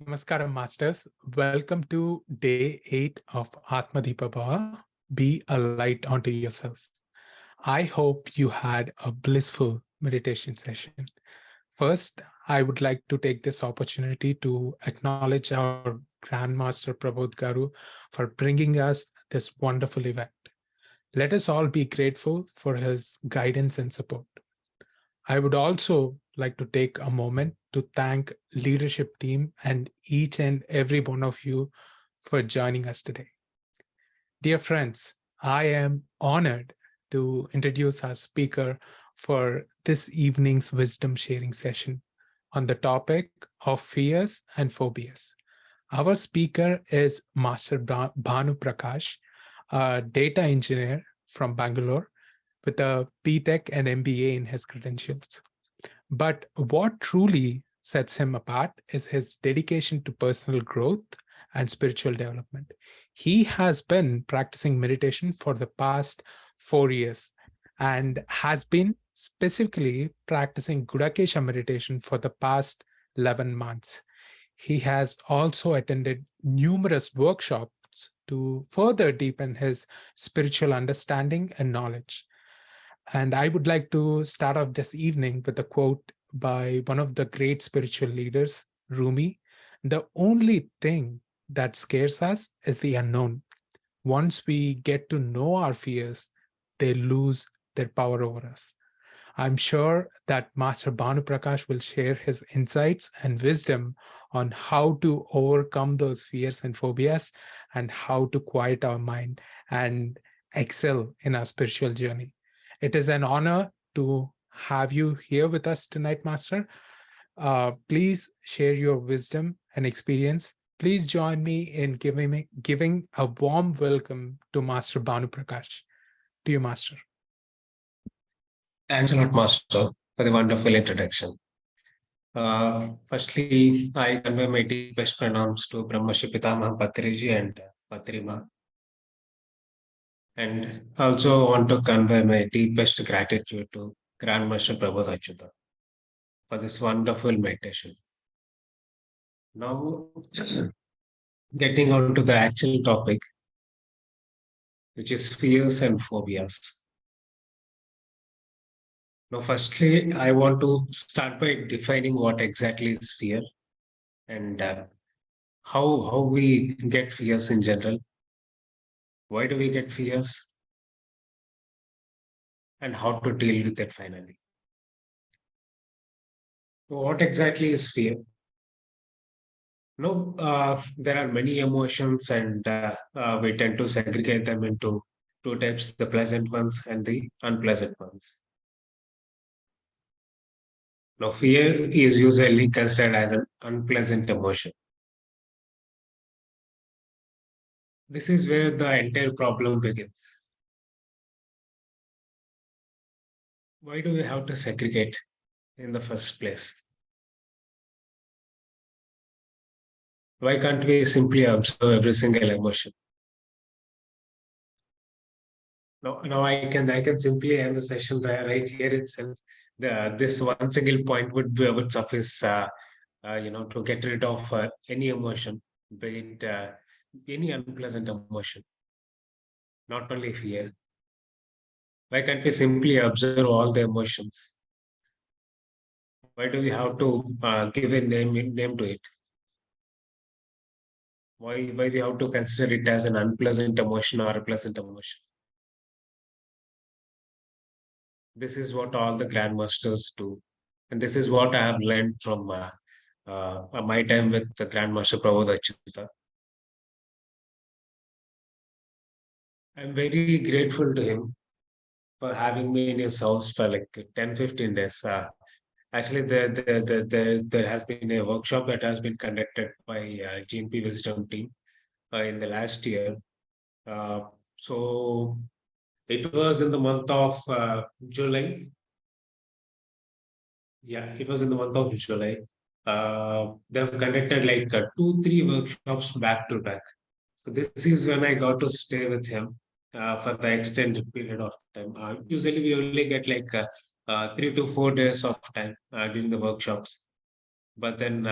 Namaskaram, Masters. Welcome to day 8 of Aatma Bhava. Be a light onto yourself. I hope you had a blissful meditation session. First, I would like to take this opportunity to acknowledge our Grandmaster Prabodh Garu for bringing us this wonderful event. Let us all be grateful for his guidance and support. I would also like to take a moment to thank leadership team and each and every one of you for joining us today. Dear friends, I am honored to introduce our speaker for this evening's wisdom sharing session on the topic of fears and phobias. Our speaker is Master Bhanu Prakash, a data engineer from Bangalore with a BTech and MBA in his credentials. But what truly sets him apart is his dedication to personal growth and spiritual development. He has been practicing meditation for the past 4 years and has been specifically practicing Gudakesha meditation for the past 11 months. He has also attended numerous workshops to further deepen his spiritual understanding and knowledge. And I would like to start off this evening with a quote by one of the great spiritual leaders, Rumi. The only thing that scares us is the unknown. Once we get to know our fears, they lose their power over us. I'm sure that Master Bhanu Prakash will share his insights and wisdom on how to overcome those fears and phobias and how to quiet our mind and excel in our spiritual journey. It is an honor to have you here with us tonight, Master. Please share your wisdom and experience. Please join me in giving a warm welcome to Master Bhanu Prakash. To you, Master. Thanks a lot, Master, for the wonderful introduction. Firstly, I convey my deepest pranams to Brahmashi Pitamaha Patriji and Patrima. And also want to convey my deepest gratitude to Grandmaster Prabodh Achyutha for this wonderful meditation. Now, getting on to the actual topic, which is fears and phobias. Now, firstly, I want to start by defining what exactly is fear and how we get fears in general. Why do we get fears? And how to deal with it finally. What exactly is fear? No, there are many emotions, and we tend to segregate them into two types: the pleasant ones and the unpleasant ones. Now, fear is usually considered as an unpleasant emotion. This is where the entire problem begins. Why do we have to segregate in the first place? Why can't we simply observe every single emotion? Now I can simply end the session right here itself. This one single point would suffice, to get rid of any emotion, be it any unpleasant emotion, not only fear. Why can't we simply observe all the emotions? Why do we have to give a name to it? Why we have to consider it as an unpleasant emotion or a pleasant emotion? This is what all the grandmasters do, and this is what I have learned from my time with the Grandmaster Prabodh Achyutha. I'm very grateful to him for having me in his house for like 10, 15 days. Actually, there has been a workshop that has been conducted by GMP Wisdom team in the last year. So it was in the month of July. Yeah, it was in the month of July. They've conducted like 2, 3 workshops back to back. So this is when I got to stay with him for the extended period of time. Usually we only get like 3 to 4 days of time during the workshops. But then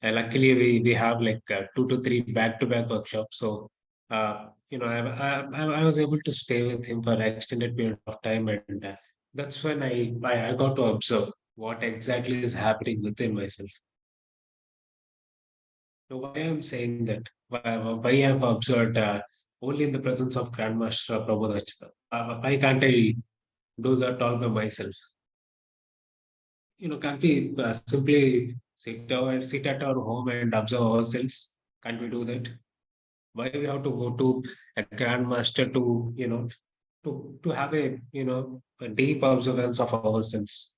luckily, we have like 2 to 3 back-to-back workshops. So, I was able to stay with him for an extended period of time, and that's when I got to observe what exactly is happening within myself. So why I'm saying that? Why I've observed only in the presence of Grandmaster Prabodh Achyutha. Why can't I do that all by myself? Can't we simply sit at our home and observe ourselves? Can't we do that? Why we have to go to a grandmaster to to have a deep observance of ourselves?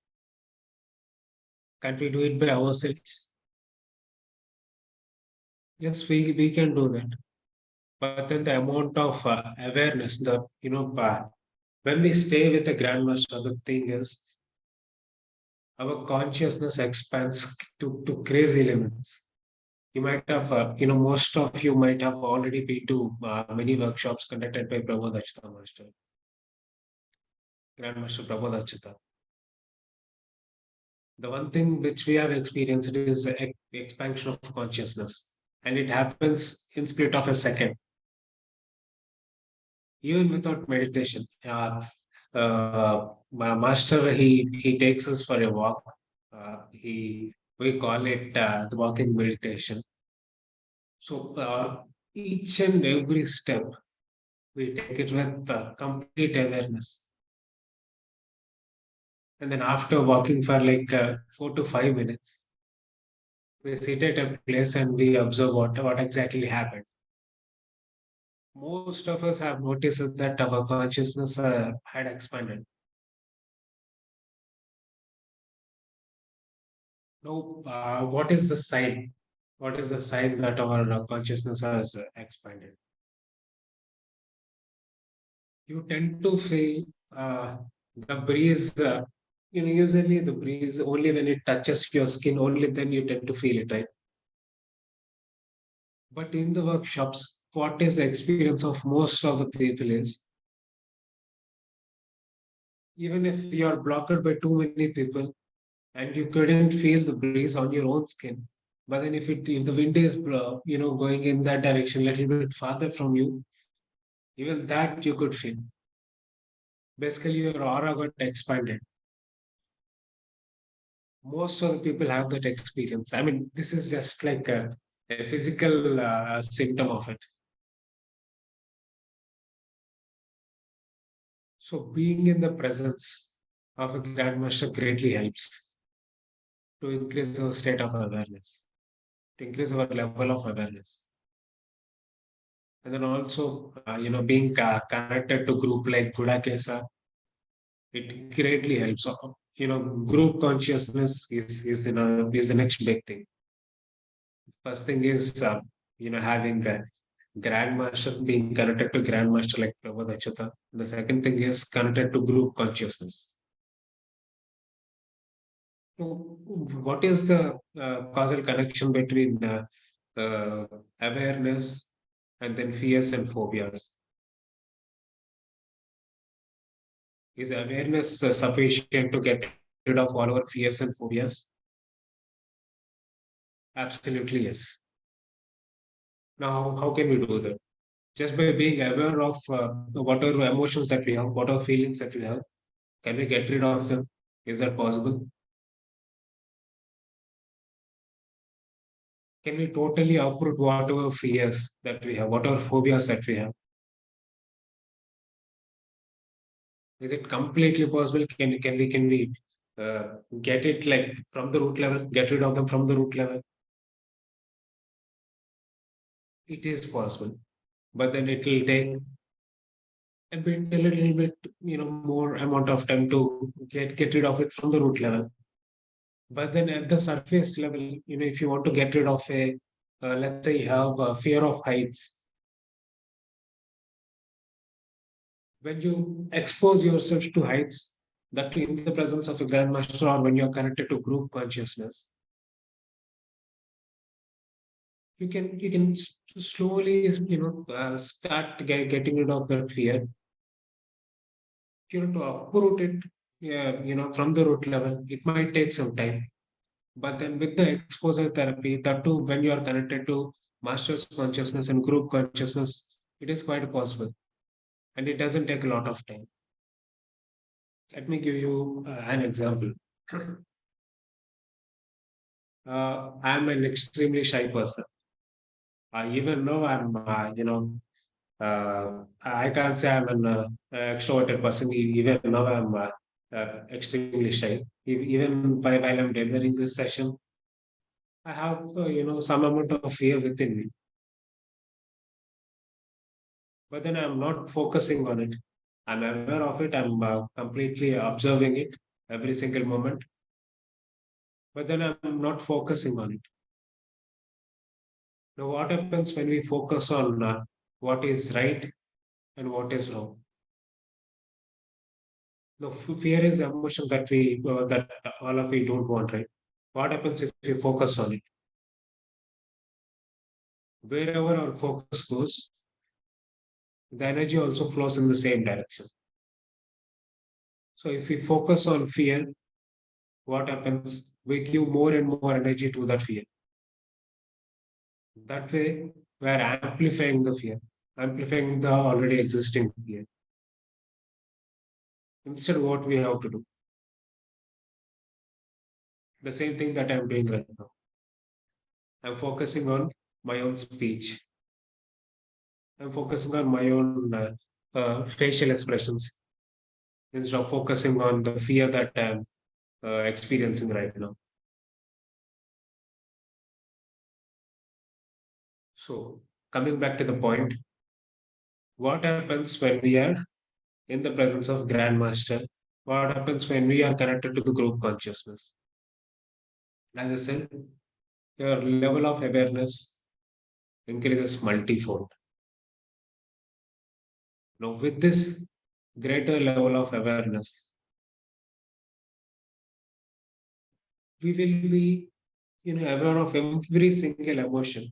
Can't we do it by ourselves? Yes, we can do that. But then the amount of awareness, when we stay with the grandmaster, the thing is our consciousness expands to crazy limits. You might have, most of you might have already been to many workshops conducted by Prabodh Achyutha Master, Grandmaster Prabodh Achyutha. The one thing which we have experienced is expansion of consciousness, and it happens in split of a second, even without meditation. My master, he takes us for a walk. He We call it the walking meditation. So each and every step we take it with complete awareness. And then after walking for like 4 to 5 minutes, we sit at a place and we observe what exactly happened. Most of us have noticed that our consciousness had expanded. Now, what is the sign? What is the sign that our consciousness has expanded? You tend to feel the breeze. Usually the breeze only when it touches your skin, only then you tend to feel it, right? But in the workshops, what is the experience of most of the people is even if you are blocked by too many people and you couldn't feel the breeze on your own skin, but then if the wind is going in that direction, a little bit farther from you, even that you could feel. Basically, your aura got expanded. Most of the people have that experience. I mean, this is just like a physical symptom of it. So, being in the presence of a grandmaster greatly helps to increase our state of awareness, to increase our level of awareness. And then also, being connected to group like Gudakesha, it greatly helps. So, group consciousness is the next big thing. First thing is, having a grandmaster, being connected to grandmaster like Prabodh Achyutha. The second thing is connected to group consciousness. So, what is the causal connection between awareness and then fears and phobias? Is awareness sufficient to get rid of all our fears and phobias? Absolutely yes. Now, how can we do that? Just by being aware of whatever emotions that we have, whatever feelings that we have, can we get rid of them? Is that possible? Can we totally uproot whatever fears that we have, whatever phobias that we have? Is it completely possible? Can we get it like from the root level, get rid of them from the root level? It is possible, but then it will take a little bit, more amount of time to get rid of it from the root level. But then at the surface level, if you want to get rid of let's say you have a fear of heights, when you expose yourself to heights, that in the presence of a grandmaster or when you're connected to group consciousness, you can slowly, start getting rid of that fear. To uproot it, yeah, from the root level, it might take some time. But then with the exposure therapy, that too, when you are connected to master's consciousness and group consciousness, it is quite possible. And it doesn't take a lot of time. Let me give you an example. I'm an extremely shy person. Even though I can't say I'm an extroverted person. Even now, I'm extremely shy. Even while I'm delivering this session, I have some amount of fear within me. But then I'm not focusing on it. I'm aware of it. I'm completely observing it every single moment. But then I'm not focusing on it. Now, what happens when we focus on what is right and what is wrong? No, fear is the emotion that all of we don't want, right? What happens if we focus on it? Wherever our focus goes, the energy also flows in the same direction. So if we focus on fear, what happens? We give more and more energy to that fear. That way, we are amplifying the fear, amplifying the already existing fear. Instead, what we have to do, the same thing that I'm doing right now. I'm focusing on my own speech. I'm focusing on my own facial expressions instead of focusing on the fear that I'm experiencing right now. So, coming back to the point, what happens when we are in the presence of Grandmaster? What happens when we are connected to the group consciousness? As I said, your level of awareness increases multifold. Now, with this greater level of awareness, we will be aware of every single emotion.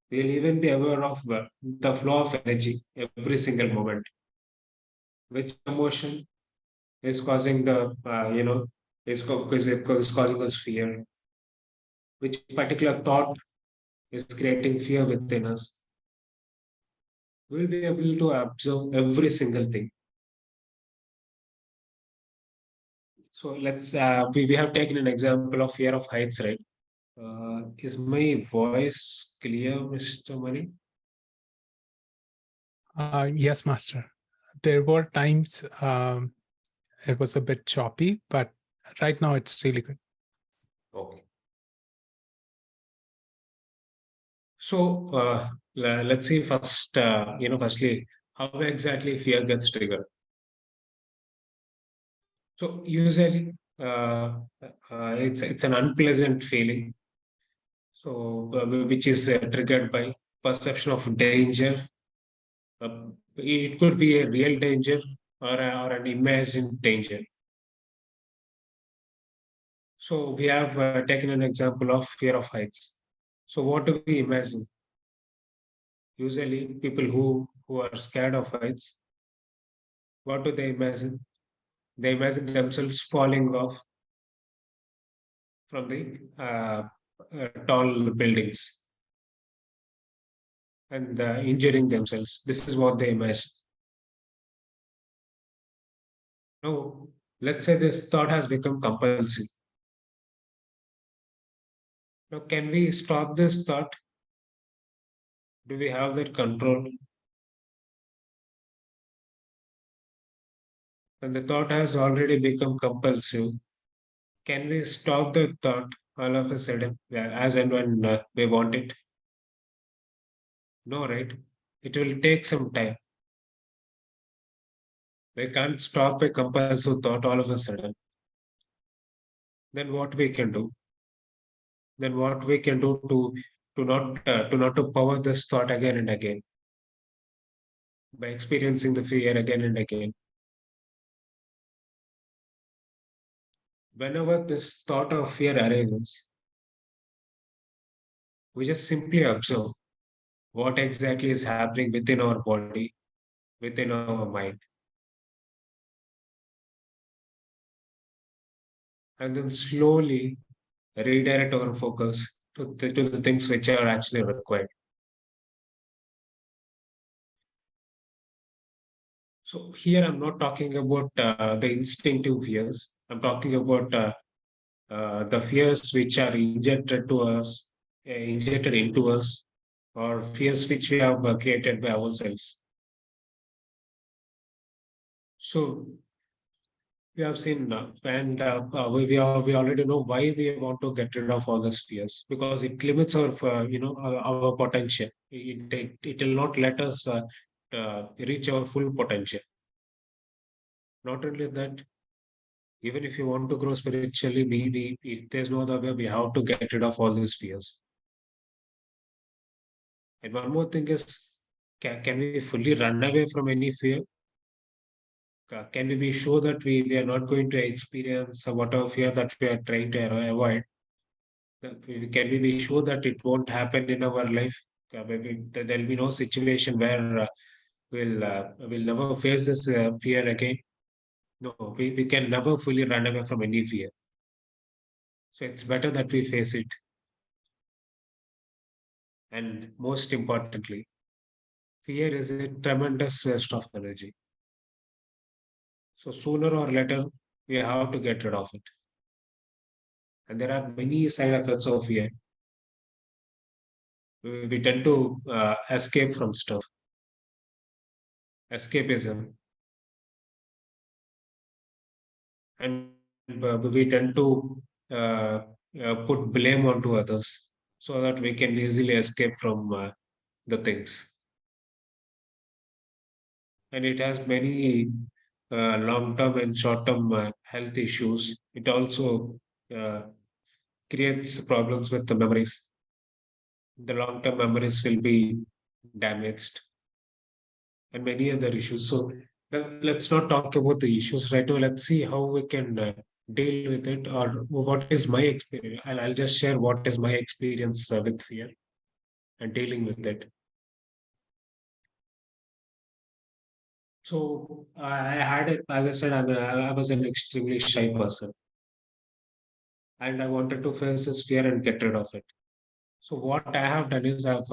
We'll even be aware of the flow of energy every single moment. Which emotion is causing the is causing us fear? Which particular thought is creating fear within us? We'll be able to observe every single thing. So we have taken an example of fear of heights, right? Is my voice clear, Mr. Mani? Yes, Master. There were times it was a bit choppy, but right now it's really good. Okay. So let's see first, firstly, how exactly fear gets triggered. So usually, it's an unpleasant feeling. So which is triggered by perception of danger. It could be a real danger or an imagined danger. So we have taken an example of fear of heights. So what do we imagine? Usually, people who are scared of heights, what do they imagine? They imagine themselves falling off from the tall buildings and injuring themselves. This is what they imagine. Now, let's say this thought has become compulsive. Now, can we stop this thought? Do we have that control? And the thought has already become compulsive. Can we stop the thought all of a sudden, yeah, as and when we want it? No, right? It will take some time. We can't stop a compulsive thought all of a sudden. Then what we can do? Then what we can do to power this thought again and again by experiencing the fear again and again. Whenever this thought of fear arises, we just simply observe what exactly is happening within our body, within our mind. And then slowly redirect our focus to the things which are actually required. So here I'm not talking about the instinctive fears. I'm talking about the fears which are injected to us, injected into us, or fears which we have created by ourselves. So we have seen, and we already know why we want to get rid of all these fears, because it limits our our potential. It will not let us reach our full potential. Not only that, even if you want to grow spiritually, there's no other way. We have to get rid of all these fears. And one more thing is, can we fully run away from any fear? Can we be sure that we are not going to experience whatever fear that we are trying to avoid? Can we be sure that it won't happen in our life? Maybe there'll be no situation where we'll never face this fear again. No, we can never fully run away from any fear. So it's better that we face it. And most importantly, fear is a tremendous waste of energy. So sooner or later, we have to get rid of it. And there are many side effects of fear. We tend to escape from stuff, escapism, and we tend to put blame onto others so that we can easily escape from the things. And it has many long-term and short-term health issues. It also uh, creates problems with the memories. The long-term memories will be damaged and many other issues. So let's not talk about the issues right now. Let's see how we can deal with it, or what is my experience. I'll just share what is my experience with fear and dealing with it. So I had it, as I said, I was an extremely shy person, and I wanted to face this fear and get rid of it. So what I have done is I've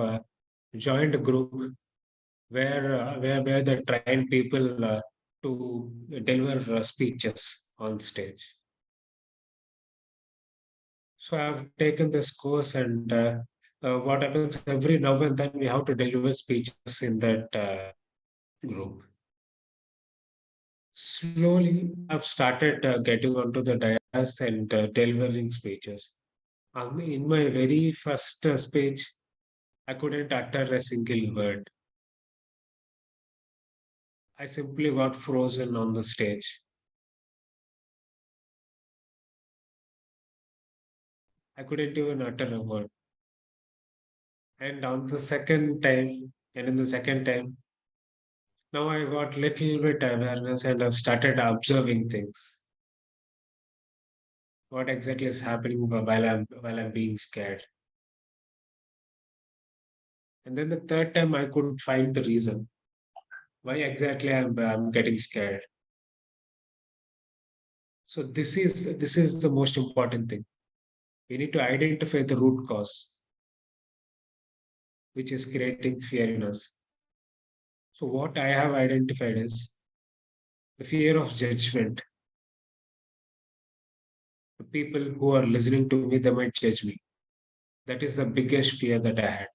joined a group where they train people to deliver speeches on stage. So I've taken this course, and what happens every now and then we have to deliver speeches in that group. Slowly, I've started getting onto the dais and delivering speeches. In my very first speech, I couldn't utter a single word. I simply got frozen on the stage. I couldn't even utter a word. And on the second time, and in the second time, now I got little bit awareness and I've started observing things. What exactly is happening while I'm being scared? And then the third time I could find the reason why exactly I'm getting scared. So this is the most important thing. We need to identify the root cause, which is creating fear in us. So what I have identified is the fear of judgment. The people who are listening to me, they might judge me. That is the biggest fear that I had.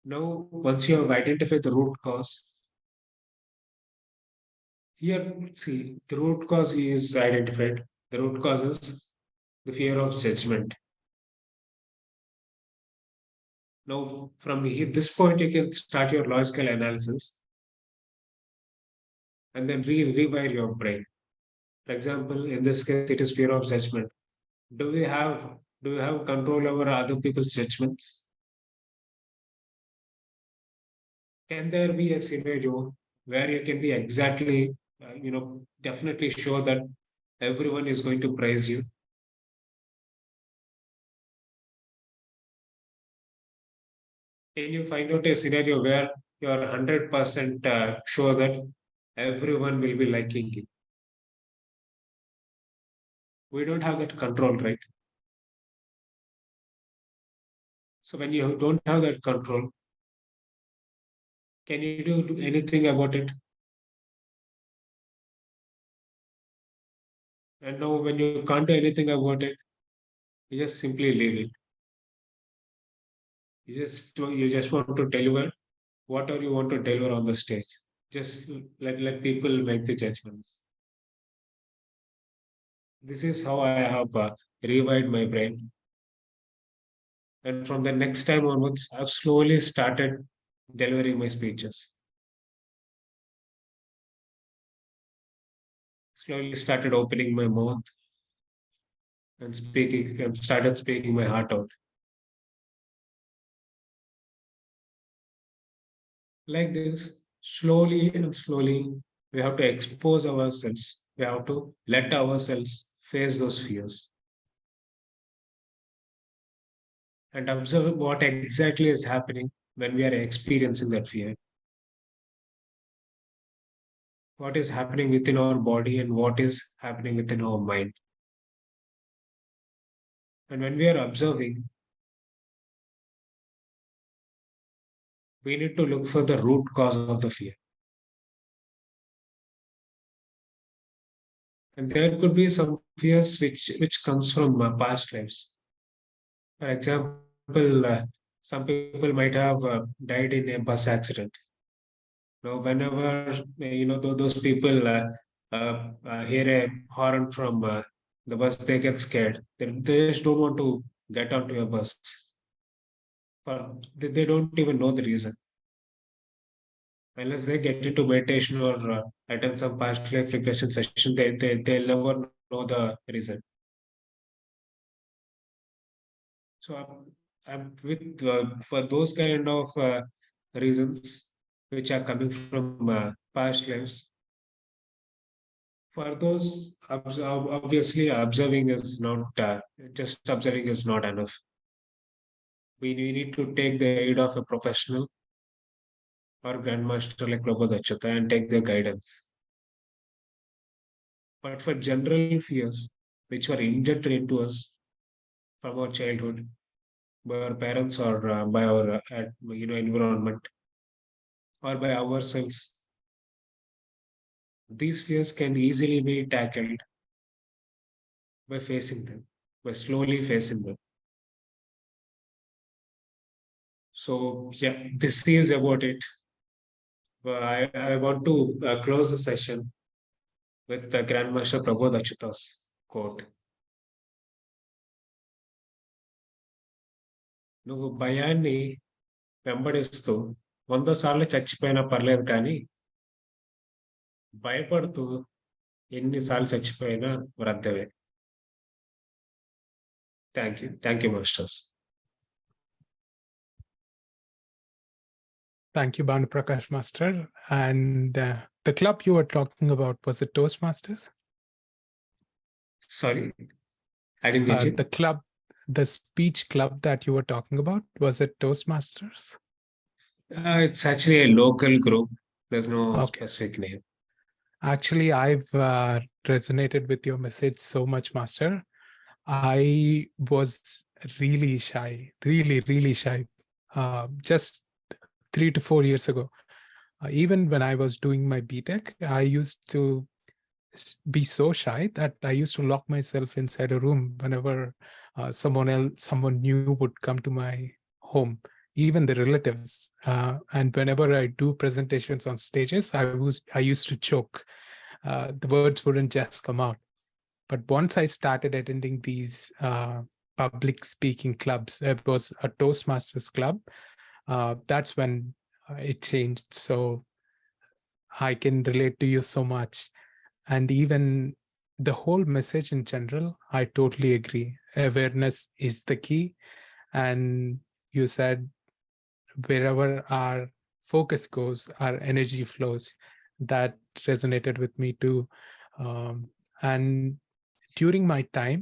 Now, once you have identified the root cause, here, see, the root cause is identified. The root cause is the fear of judgment. Now, from here, this point, you can start your logical analysis and then rewire your brain. For example, in this case, it is fear of judgment. Do we have do we have control over other people's judgments? Can there be a scenario where you can be exactly, definitely sure that everyone is going to praise you? Can you find out a scenario where you're 100% sure that everyone will be liking you? We don't have that control, right? So when you don't have that control, can you do anything about it? And now when you can't do anything about it, you just simply leave it. You just want to deliver whatever you want to deliver on the stage. Just let people make the judgments. This is how I have rewired my brain. And from the next time onwards, I've slowly started delivering my speeches. Slowly started opening my mouth and speaking and started speaking my heart out. Like this, slowly and slowly, we have to expose ourselves. We have to let ourselves face those fears and observe what exactly is happening when we are experiencing that fear. What is happening within our body and what is happening within our mind. And when we are observing, we need to look for the root cause of the fear. And there could be some fears which comes from past lives. For example, some people might have died in a bus accident. Whenever those people hear a horn from the bus, they get scared. They just don't want to get onto a bus. They don't even know the reason. Unless they get into meditation or attend some past life regression session, they'll never know the reason. So I'm with for those kind of reasons which are coming from past lives. For those, obviously, observing is not just observing is not enough. We need to take the aid of a professional or grandmaster like Prabodh Achyutha and take their guidance. But for general fears, which were injected into us from our childhood by our parents or by our environment or by ourselves, these fears can easily be tackled by facing them, by slowly facing them. So yeah, this is about it. I want to close the session with the Grandmaster Prabodh Achyutha's quote. నువ్వు భయాన్ని వెంబడిస్తూ 100 సార్లు చచ్చిపోయినా పర్లేదు కానీ భయపడుతూ ఎన్నిసార్లు చచ్చిపోయినా వ్యర్థమే. Thank you masters. Thank you, Bhanu Prakash Master. And the club you were talking about, was it Toastmasters? Sorry, I didn't get you. The club, the speech club that you were talking about, was it Toastmasters? It's actually a local group. There's no Okay. specific name. Actually, I've resonated with your message so much, Master. I was really shy, really shy, just 3 to 4 years ago. Even when I was doing my BTech, I used to be so shy that I used to lock myself inside a room whenever someone new would come to my home, even the relatives. And whenever I do presentations on stages, I used to choke. The words wouldn't just come out. But once I started attending these public speaking clubs, it was a Toastmasters club. That's when it changed. So I can relate to you so much. And even the whole message in general, I totally agree. Awareness is the key. And you said wherever our focus goes, our energy flows. That resonated with me too. And during my time,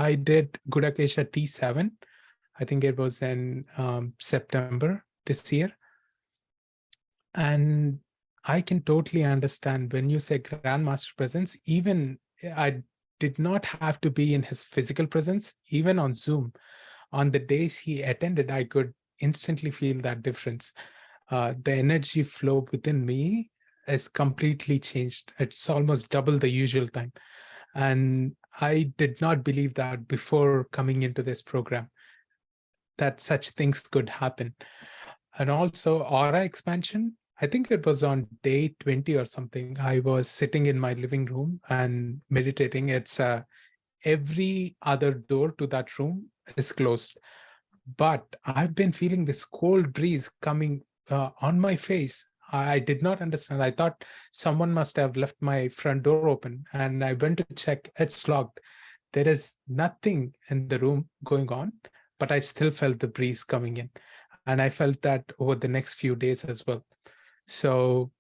I did Gudakesha T7. I think it was in September this year. And I can totally understand when you say Grandmaster presence, even I did not have to be in his physical presence, even on Zoom. On the days he attended, I could instantly feel that difference. The energy flow within me is completely changed. It's almost double the usual time. And I did not believe that before coming into this program, that such things could happen. And also aura expansion, I think it was on day 20 or something. I was sitting in my living room and meditating. It's every other door to that room is closed. But I've been feeling this cold breeze coming on my face. I did not understand. I thought someone must have left my front door open, and I went to check. It's locked. There is nothing in the room going on, but I still felt the breeze coming in. And I felt that over the next few days as well. So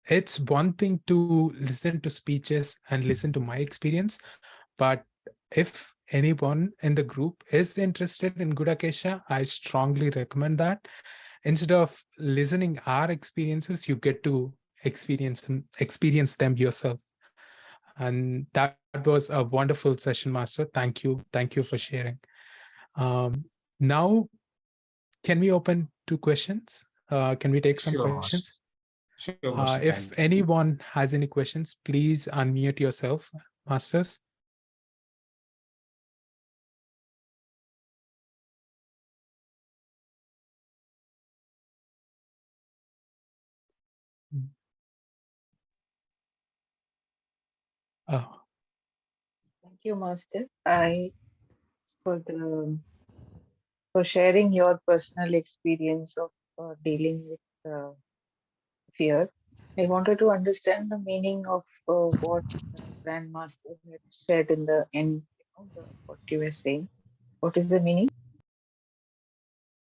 it's one thing to listen to speeches and listen to my experience, but if anyone in the group is interested in Gudakesha, I strongly recommend that. Instead of listening our experiences, you get to experience them yourself. And that was a wonderful session, Master. Thank you. Thank you for sharing. Now, can we open to questions? Can we take some Sure, Master. questions? Sure, Master. If anyone has any questions, please unmute yourself, Masters. Oh, Thank you, Master. For sharing your personal experience of dealing with fear. I wanted to understand the meaning of what Grandmaster had shared in the end, what you were saying. What is the meaning?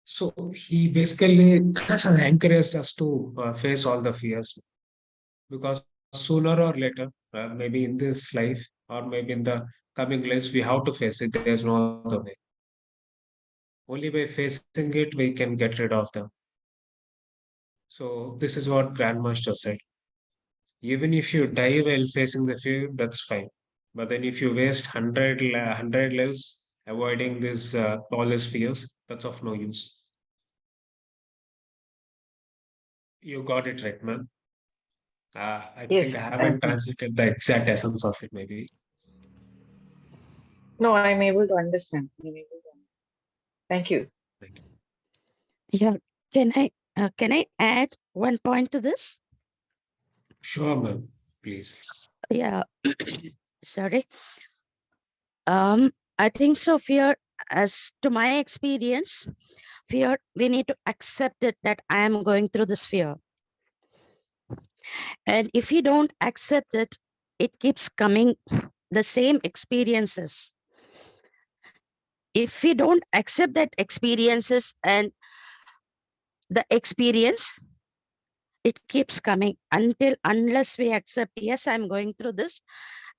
So he basically encouraged us to face all the fears, because sooner or later, maybe in this life or maybe in the coming lives, we have to face it. There's no other way. Only by facing it, we can get rid of them. So this is what Grandmaster said. Even if you die while facing the fear, that's fine. But then if you waste 100 lives avoiding this all these fears, that's of no use. You got it right, man. I think Yes, I thank haven't you. translated the exact essence of it, maybe. No, I'm able to understand. Thank you. Thank you. Yeah, can I add one point to this? Sure, man. Please. Yeah, sorry. I think so. Fear, as to my experience, fear, we need to accept it that I am going through this fear. And if you don't accept it, it keeps coming, the same experiences. If we don't accept that experiences and the experience, it keeps coming unless we accept, yes, I'm going through this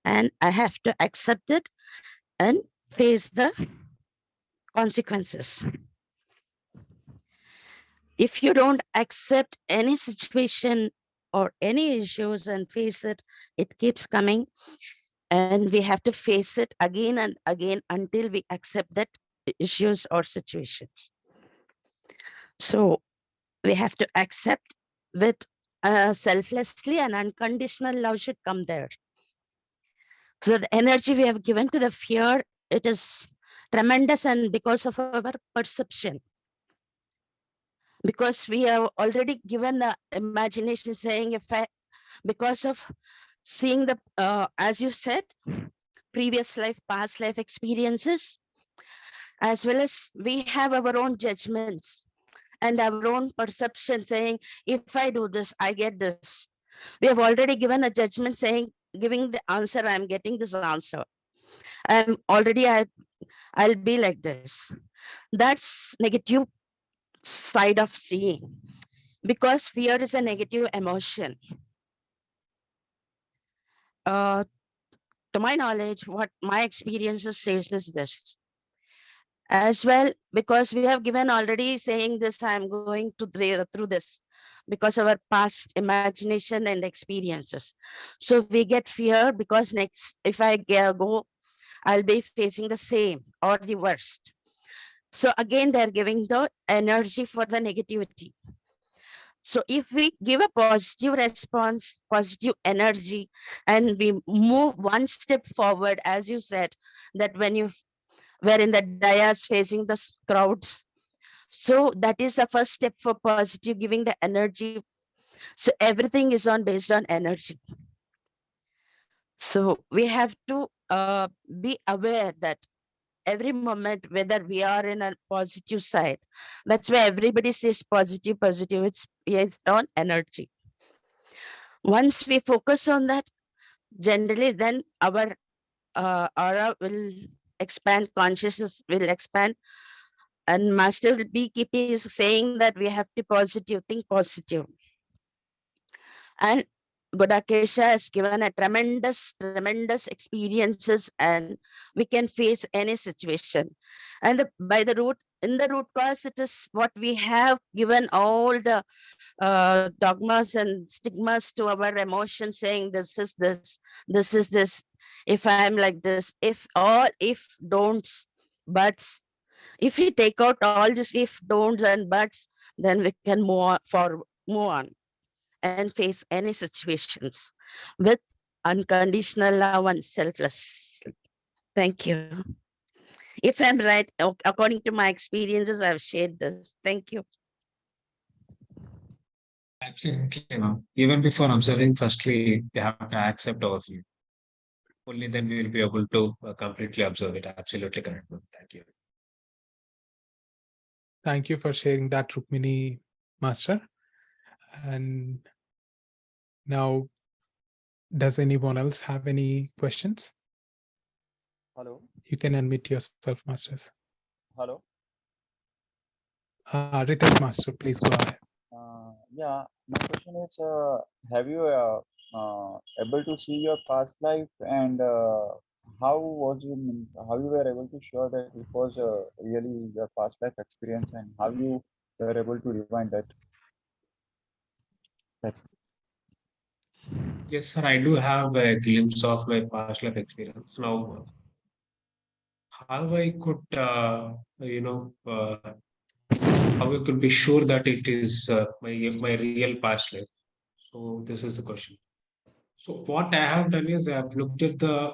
and I have to accept it and face the consequences. If you don't accept any situation or any issues and face it, it keeps coming, and we have to face it again and again until we accept that issues or situations. So we have to accept with selflessly, and unconditional love should come there. So the energy we have given to the fear, it is tremendous, and because of our perception, because we have already given the imagination saying, because of seeing the, as you said, previous life, past life experiences, as well as we have our own judgments and our own perception saying, if I do this, I get this. We have already given a judgment saying, giving the answer, I'm getting this answer. I'll be like this. That's negative side of seeing, because fear is a negative emotion. To my knowledge, what my experiences says is this. As well, because we have given already saying this, I'm going to through this. because our past imagination and experiences. So we get fear because next, if I go, I'll be facing the same or the worst. So again, they're giving the energy for the negativity. So if we give a positive response, positive energy, and we move one step forward, as you said, that when you were in the dais facing the crowds, so that is the first step for positive, giving the energy. So everything is on based on energy. So we have to be aware that every moment, whether we are in a positive side, that's why everybody says positive, positive. It's based on energy. Once we focus on that, generally, then our aura will expand, consciousness will expand, and master will be keeping saying that we have to positive, think positive. And Gudakesha has given a tremendous experiences, and we can face any situation. And by the root, in the root cause, it is what we have given all the dogmas and stigmas to our emotions, saying this is this, this is this. If I am like this, if all if don'ts, buts. If we take out all this if don'ts and buts, then we can move on and face any situations with unconditional love and selfless. Thank you. If I'm right, according to my experiences, I've shared this. Thank you. Absolutely, ma'am. Even before observing, firstly, you have to accept our view. Only then we will be able to completely observe it. Absolutely correct, ma'am. Thank you. Thank you for sharing that, Rukmini Master. And now, does anyone else have any questions? Hello. You can unmute yourself, Masters. Hello. Ritesh Master, please go ahead. Yeah, my question is, have you able to see your past life, and how you were able to show that it was really your past life experience, and how you were able to rewind that? That's Yes, sir. I do have a glimpse of my past life experience. Now, how I could, how I could be sure that it is my real past life. So this is the question. So what I have done is I've looked into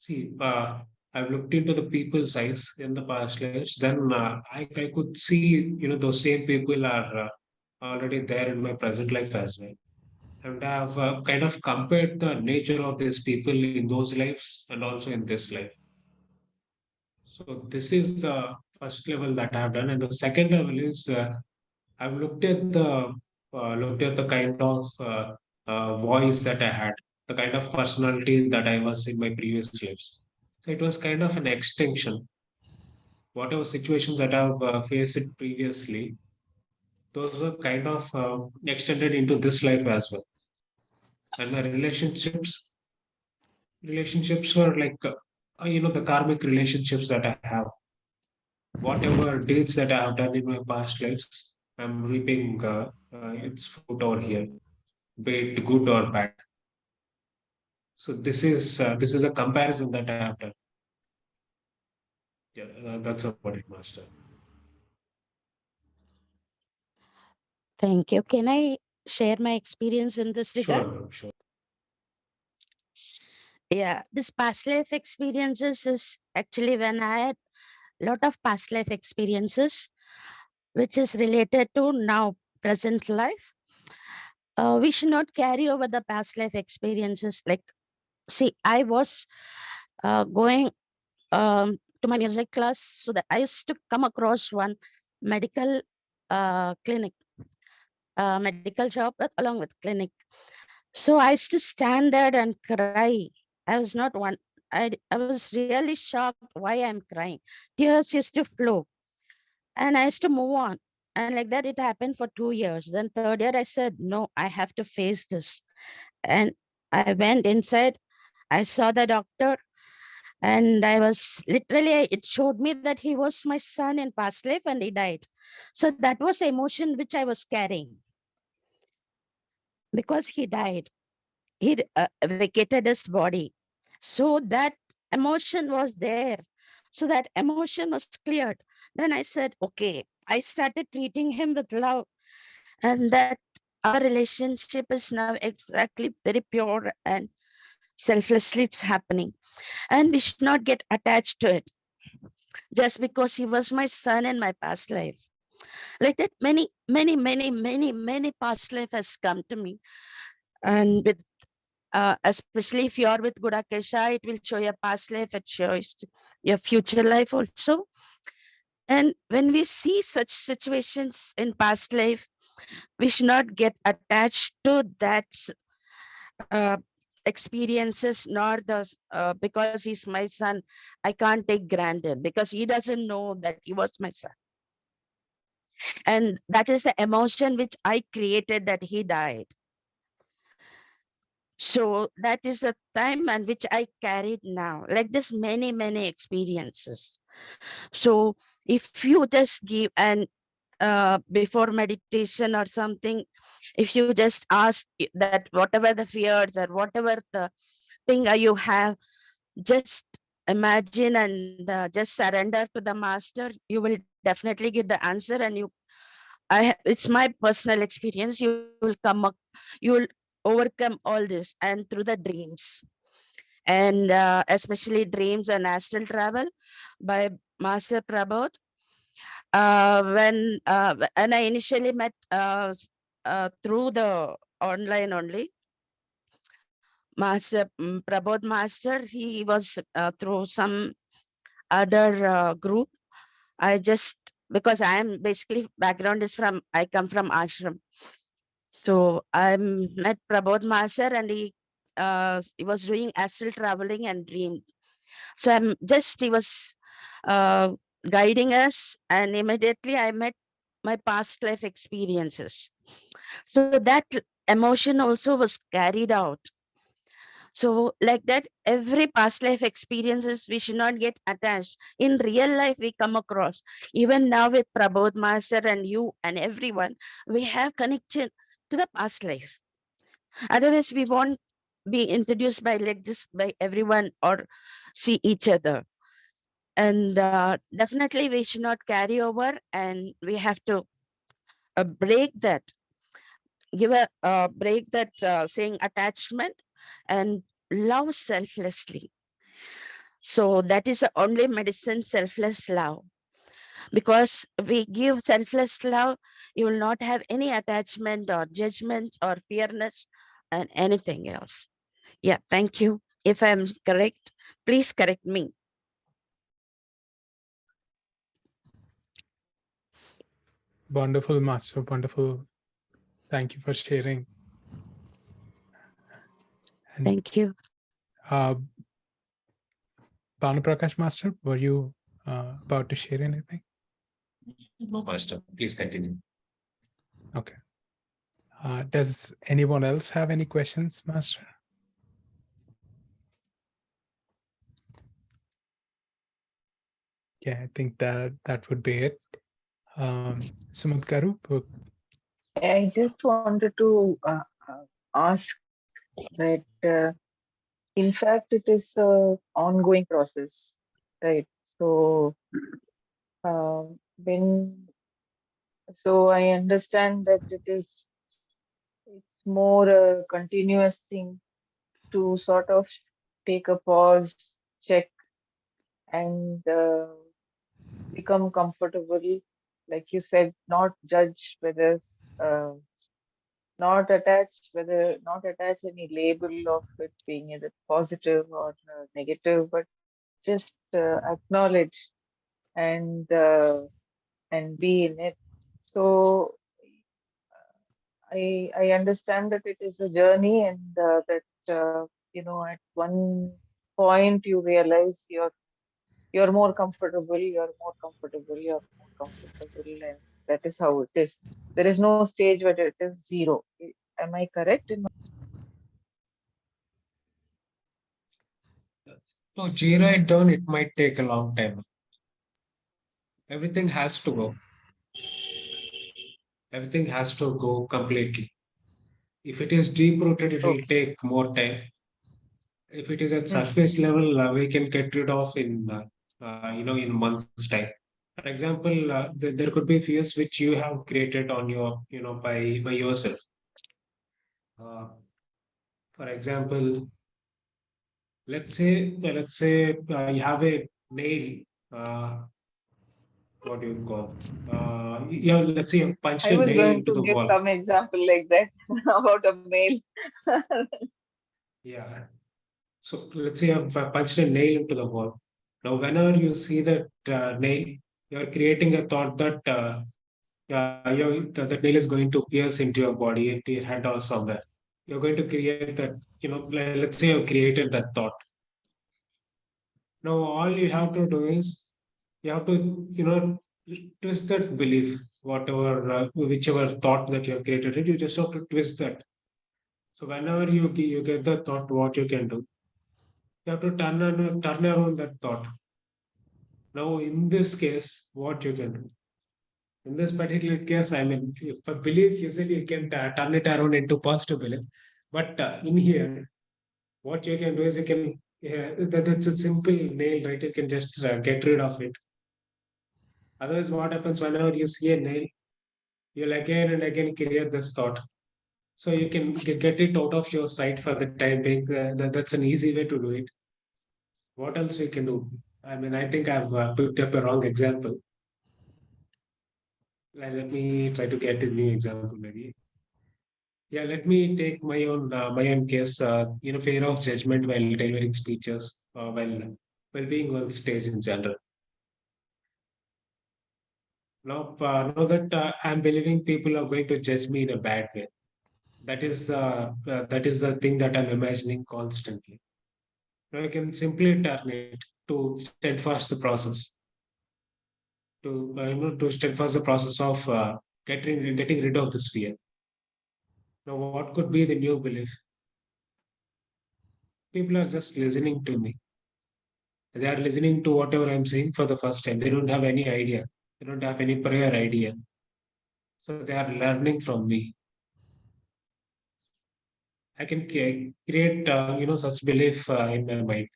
the people's eyes in the past lives. Then I could see, those same people are already there in my present life as well. And I've kind of compared the nature of these people in those lives and also in this life. So this is the first level that I've done, and the second level is I've looked at the kind of voice that I had, the kind of personality that I was in my previous lives. So it was kind of an extension. Whatever situations that I've faced previously, those were kind of extended into this life as well. And my relationships were like, the karmic relationships that I have. Whatever deeds that I have done in my past lives, I'm reaping its fruit over here, be it good or bad. So this is a comparison that I have done. Yeah, that's about it, Master. Thank you. Can I share my experience in this regard? Sure, sure. Yeah, this past life experiences is actually when I had a lot of past life experiences, which is related to now present life. We should not carry over the past life experiences. Like, see, I was going to my music class, so that I used to come across one medical clinic, medical job along with clinic. So I used to stand there and cry. I was not one. I was really shocked why I'm crying. Tears used to flow, and I used to move on. And like that, it happened for 2 years. Then third year, I said, no, I have to face this. And I went inside. I saw the doctor, and I was literally. It showed me that he was my son in past life, and he died. So that was the emotion which I was carrying. because he died. He vacated his body. So that emotion was there. So that emotion was cleared. Then I said, okay, I started treating him with love, and that our relationship is now exactly very pure and selflessly it's happening. And we should not get attached to it just because he was my son in my past life. Like that, many past life has come to me. And with especially if you are with Gudakesha, it will show your past life, it shows your future life also. And when we see such situations in past life, we should not get attached to that uh, experiences, nor the because he's my son, I can't take granted because he doesn't know that he was my son. And that is the emotion which I created, that he died. So that is the time and which I carried now, like this many experiences. So if you just give and before meditation or something, if you just ask that whatever the fears or whatever the thing you have, just imagine and just surrender to the master, you will definitely get the answer. And it's my personal experience, you will you will overcome all this, and through the dreams, and especially dreams and astral travel by Master Prabodh. When I initially met through the online only, Master Prabodh Master, he was through some other group. I just, because I am basically background is from, I come from ashram. So I met Prabodh Master, and he was doing astral traveling and dream. So he was uh, guiding us, and immediately I met my past life experiences. So that emotion also was carried out. So like that, every past life experiences, we should not get attached. In real life, we come across, even now with Prabodh Master and you and everyone, we have connection to the past life. Otherwise, we won't be introduced by like this by everyone or see each other. And definitely we should not carry over, and we have to break that, give a break that saying attachment, and love selflessly. So that is the only medicine, selfless love. Because we give selfless love, you will not have any attachment or judgment or fearness and anything else. Yeah, thank you. If I'm correct, please correct me. Wonderful, Master. Wonderful. Thank you for sharing. And Thank you. uh, Bhanu Prakash Master, were you about to share anything? No, Master. Please continue. Okay. Does anyone else have any questions, Master? Yeah, I think that would be it. Sumant Garu, I just wanted to ask that, in fact, it is a ongoing process, right? So, when I understand that it's more a continuous thing to sort of take a pause, check, and become comfortable. Like you said, not judge whether, uh, not attach any label of it being either positive or negative, but just acknowledge and be in it. So I understand that it is a journey, and that at one point you realize you're more comfortable, and that is how it is. There is no stage where it is zero. Am I correct? To zero it down, it might take a long time. Everything has to go. Everything has to go completely. If it is deep rooted, it will Okay. take more time. If it is at surface level, we can get rid of in months' time. For example, there could be fears which you have created on your, by yourself. For example, let's say you have a nail. What do you call? Yeah, let's say you punched I a was nail going into to the give wall. some example like that about a male. Yeah. So let's say I've punched a nail into the wall. Now, whenever you see that nail, you're creating a thought that that nail is going to pierce into your body, into your head or somewhere. You're going to create that, let's say you've created that thought. Now, all you have to do is you have to, twist that belief, whatever, whichever thought that you have created, you just have to twist that. So whenever you get the thought, what you can do, you have to turn around that thought. Now, in this case, what you can do? In this particular case, I mean, if a belief, usually you can turn it around into positive belief. But in here, what you can do is you can, that's a simple nail, right? You can just get rid of it. Otherwise, what happens whenever you see a nail, you'll again and again create this thought. So you can get it out of your sight for the time being. That's an easy way to do it. What else we can do? I mean, I think I've picked up a wrong example. Let me try to get a new example, maybe. Yeah, let me take my own case. Fear of judgment while delivering speeches, while being on stage in general. Now that I'm believing people are going to judge me in a bad way. That is the thing that I'm imagining constantly. Now I can simply turn it to steadfast the process, to steadfast the process of getting rid of this fear. Now, what could be the new belief? People are just listening to me. They are listening to whatever I'm saying for the first time. They don't have any idea. They don't have any prior idea. So they are learning from me. I can create, such belief in my mind.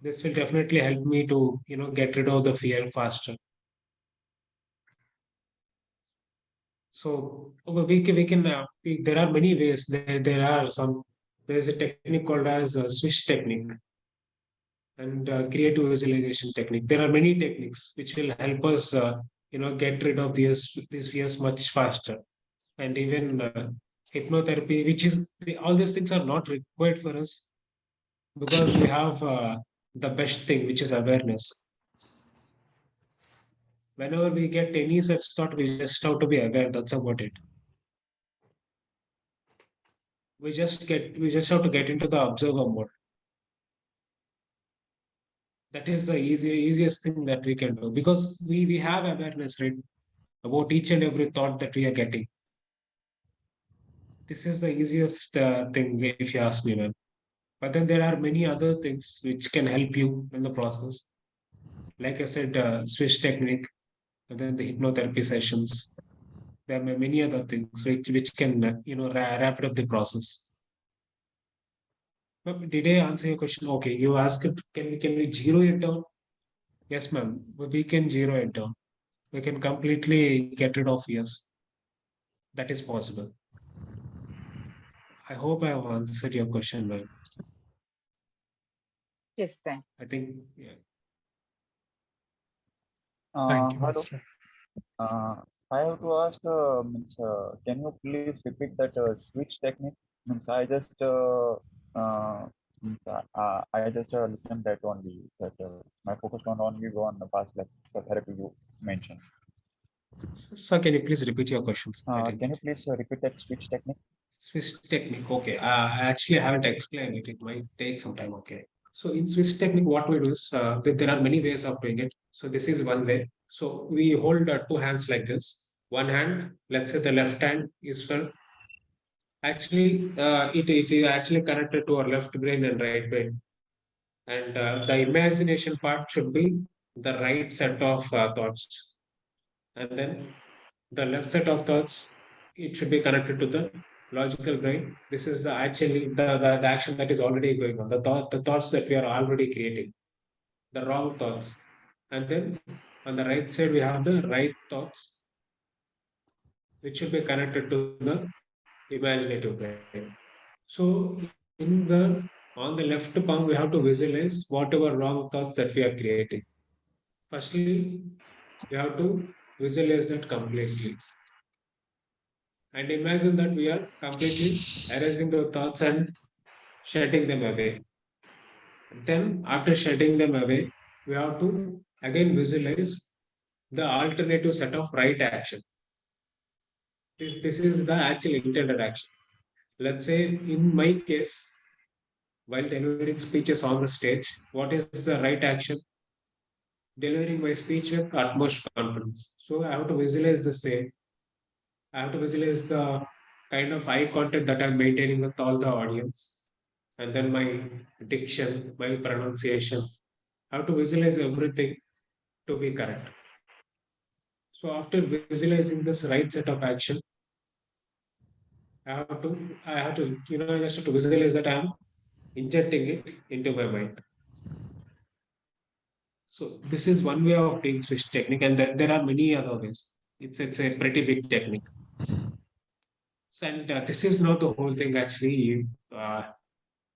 This will definitely help me to, get rid of the fear faster. So there are many ways. There's a technique called as swish technique and creative visualization technique. There are many techniques which will help us, get rid of these fears much faster. And even hypnotherapy, which is all these things are not required for us because we have the best thing, which is awareness. Whenever we get any such thought, we just have to be aware. That's about it. We just have to get into the observer mode. That is the easiest thing that we can do because we have awareness, right, about each and every thought that we are getting. This is the easiest thing, if you ask me, man. But then there are many other things which can help you in the process. Like I said, switch technique, and then the hypnotherapy sessions. There are many other things which can, wrap it up the process. But did I answer your question? Okay, you asked, can we zero it down? Yes, ma'am. We can zero it down. We can completely get rid of yes. That is possible. I hope I have answered your question, ma'am. Yes, thank I think, yeah. Thank you, Hello. Master. I have to ask, can you please repeat that switch technique? Means I just listened that only. That my focus on only go on the past like the therapy you mentioned. Sir, can you please repeat your questions? Can you please repeat that switch technique? Swiss technique. Okay. Actually, I haven't explained it. It might take some time. Okay. So in Swiss technique, what we do is there are many ways of doing it. So this is one way. So we hold two hands like this. One hand, let's say the left hand is for actually it is actually connected to our left brain and right brain. And the imagination part should be the right set of thoughts. And then the left set of thoughts it should be connected to the logical brain. This is actually the action that is already going on, the thoughts that we are already creating, the wrong thoughts. And then on the right side, we have the right thoughts, which should be connected to the imaginative brain. So in the on the left palm, we have to visualize whatever wrong thoughts that we are creating. Firstly, we have to visualize that completely. And imagine that we are completely erasing the thoughts and shutting them away. Then, after shutting them away, we have to again visualize the alternative set of right action. This is the actual intended action. Let's say, in my case, while delivering speeches on the stage, what is the right action? Delivering my speech with utmost confidence. So I have to visualize the same. I have to visualize the kind of eye contact that I'm maintaining with all the audience, and then my diction, my pronunciation. I have to visualize everything to be correct. So after visualizing this right set of action, I have to, I just have to visualize that I'm injecting it into my mind. So this is one way of doing switch technique, and there are many other ways. It's a pretty big technique. So, and this is not the whole thing actually.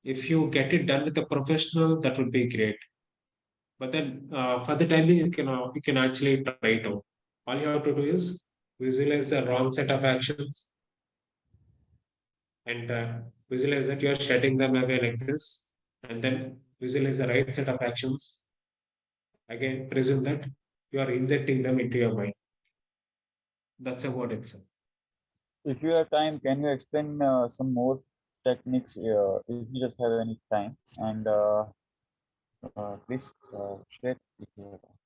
If you get it done with a professional, that would be great. But then for the time being, you can actually try it out. All you have to do is visualize the wrong set of actions and visualize that you are shutting them away like this, and then visualize the right set of actions. Again, presume that you are injecting them into your mind. That's about it, sir. If you have time, can you explain some more techniques if you just have any time? And please share if you have time.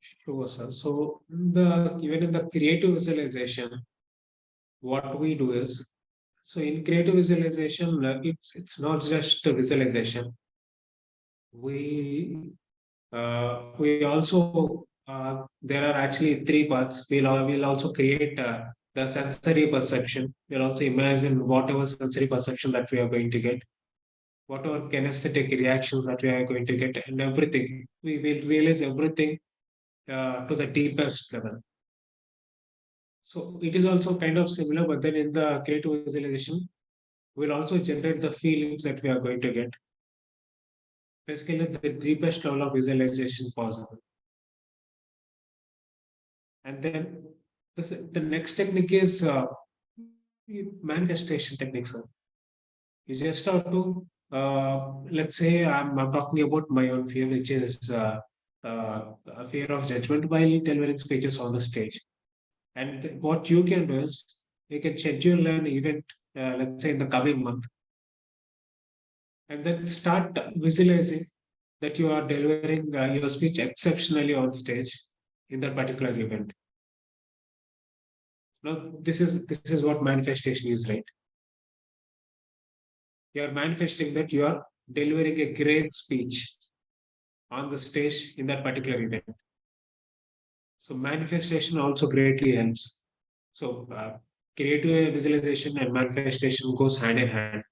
Sure, sir. So even in the creative visualization, what we do is, so in creative visualization, it's not just a visualization. We also there are actually three parts. We'll also create the sensory perception. We'll also imagine whatever sensory perception that we are going to get, whatever kinesthetic reactions that we are going to get, and everything. We will realize everything to the deepest level. So it is also kind of similar, but then in the creative visualization, we'll also generate the feelings that we are going to get. Basically, the deepest level of visualization possible. And then the next technique is manifestation technique, sir. You just have to, let's say I'm talking about my own fear, which is a fear of judgment while delivering speeches on the stage. And what you can do is you can schedule an event, let's say in the coming month, and then start visualizing that you are delivering your speech exceptionally on stage in that particular event. Now, this is what manifestation is, right? You are manifesting that you are delivering a great speech on the stage in that particular event. So manifestation also greatly helps. So creative visualization and manifestation goes hand in hand.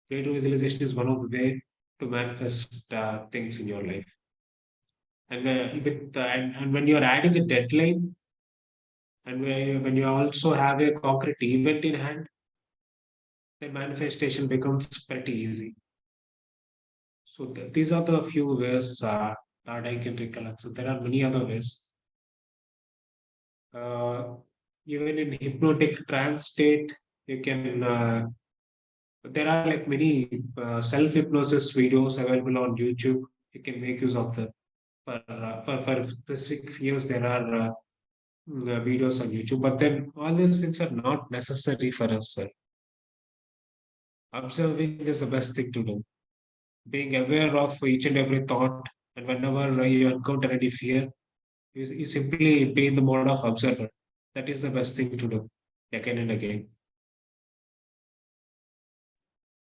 Creative visualization is one of the way to manifest things in your life. And and when you are adding a deadline, and when you also have a concrete event in hand, then manifestation becomes pretty easy. So these are the few ways that I can recollect. So there are many other ways. Even in hypnotic trance state, you can. There are like many self hypnosis videos available on YouTube. You can make use of them. For specific fears, there are videos on YouTube. But then all these things are not necessary for us. Observing is the best thing to do. Being aware of each and every thought, and whenever you encounter any fear, you simply be in the mode of observer. That is the best thing to do again and again.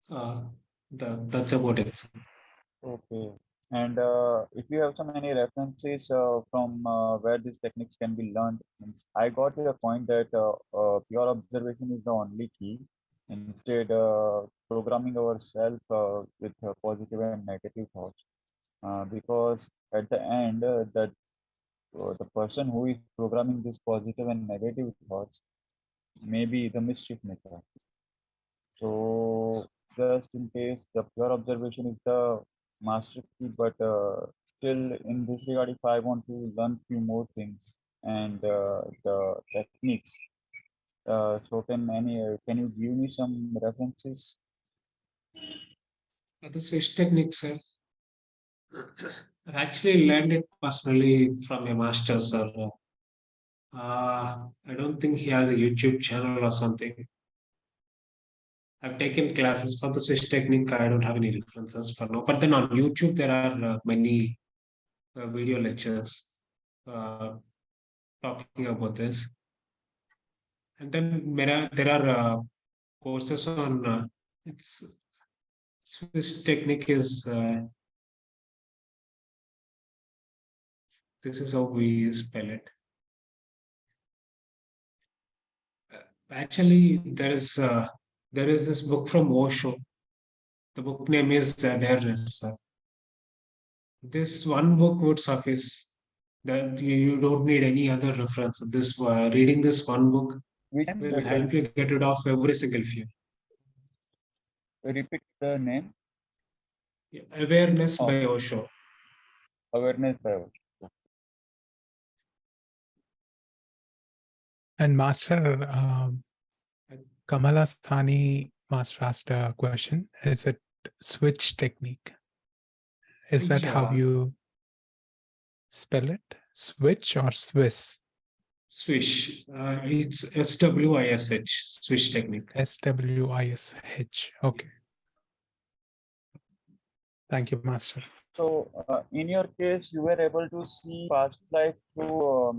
Uh, that's about it. Okay. And if you have some any references from where these techniques can be learned, means I got your point that pure observation is the only key. Instead, programming ourselves with positive and negative thoughts, because at the end, that the person who is programming this positive and negative thoughts may be the mischief maker. So just in case, the pure observation is the master key, but still in this regard, if I want to learn few more things and the techniques, so can you give me some references? The switch technique, sir. I actually learned it personally from a master, sir. I don't think he has a YouTube channel or something. I've taken classes for the switch technique. I don't have any references for now. But then on YouTube, there are many video lectures talking about this. And then there are courses on it's Swiss technique is this is how we spell it. Actually, there is this book from Osho. The book name is Awareness. This one book would suffice. That you don't need any other reference. This reading this one book Which will help you get rid of every single fear. repeat the name? Awareness by Osho. Awareness by Osho. And Master, Kamala Sani Master asked a question. Is it switch technique? Is that how you spell it? Switch or Swiss? Swish. It's SWISH. Swish technique. SWISH. Okay. Thank you, Master. So, in your case, you were able to see past life through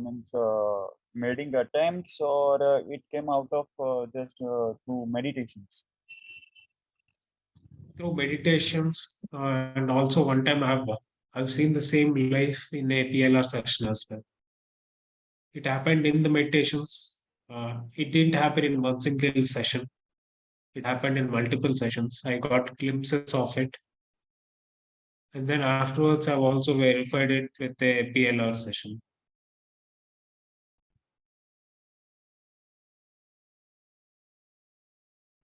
mating attempts, or it came out of just through meditations? Through meditations, and also one time I've seen the same life in a PLR session as well. It happened in the meditations. It didn't happen in one single session. It happened in multiple sessions. I got glimpses of it. And then afterwards, I've also verified it with a PLR session.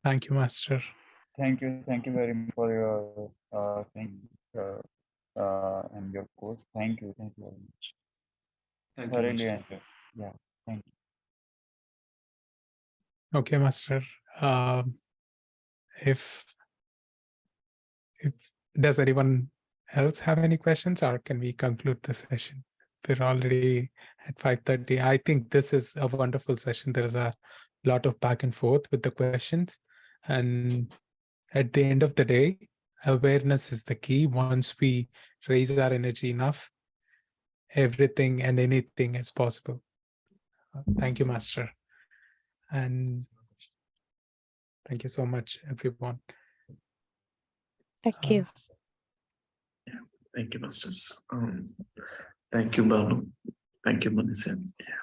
Thank you, Master. Thank you very much for your thing and your course. Thank you very much. Thank you, Thoroughly Master. enjoyed. Yeah, thank you. Okay, Master. If does anyone else have any questions, or can we conclude the session? We're already at 5:30. I think this is a wonderful session. There is a lot of back and forth with the questions. And at the end of the day, awareness is the key. Once we raise our energy enough, everything and anything is possible. Thank you, Master. And thank you so much, everyone. Thank you. Thank you, Masters. Thank you, Bhanu. Thank you, Manisan. Yeah.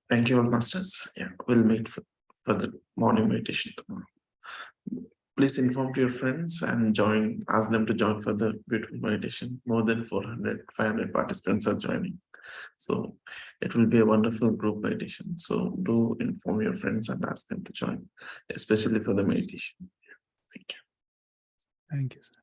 Thank you all, Masters. Yeah, we'll meet for the morning meditation tomorrow. Please inform to your friends and ask them to join for the beautiful meditation. More than 500 participants are joining. So it will be a wonderful group meditation. So do inform your friends and ask them to join, especially for the meditation. Thank you. Thank you, sir.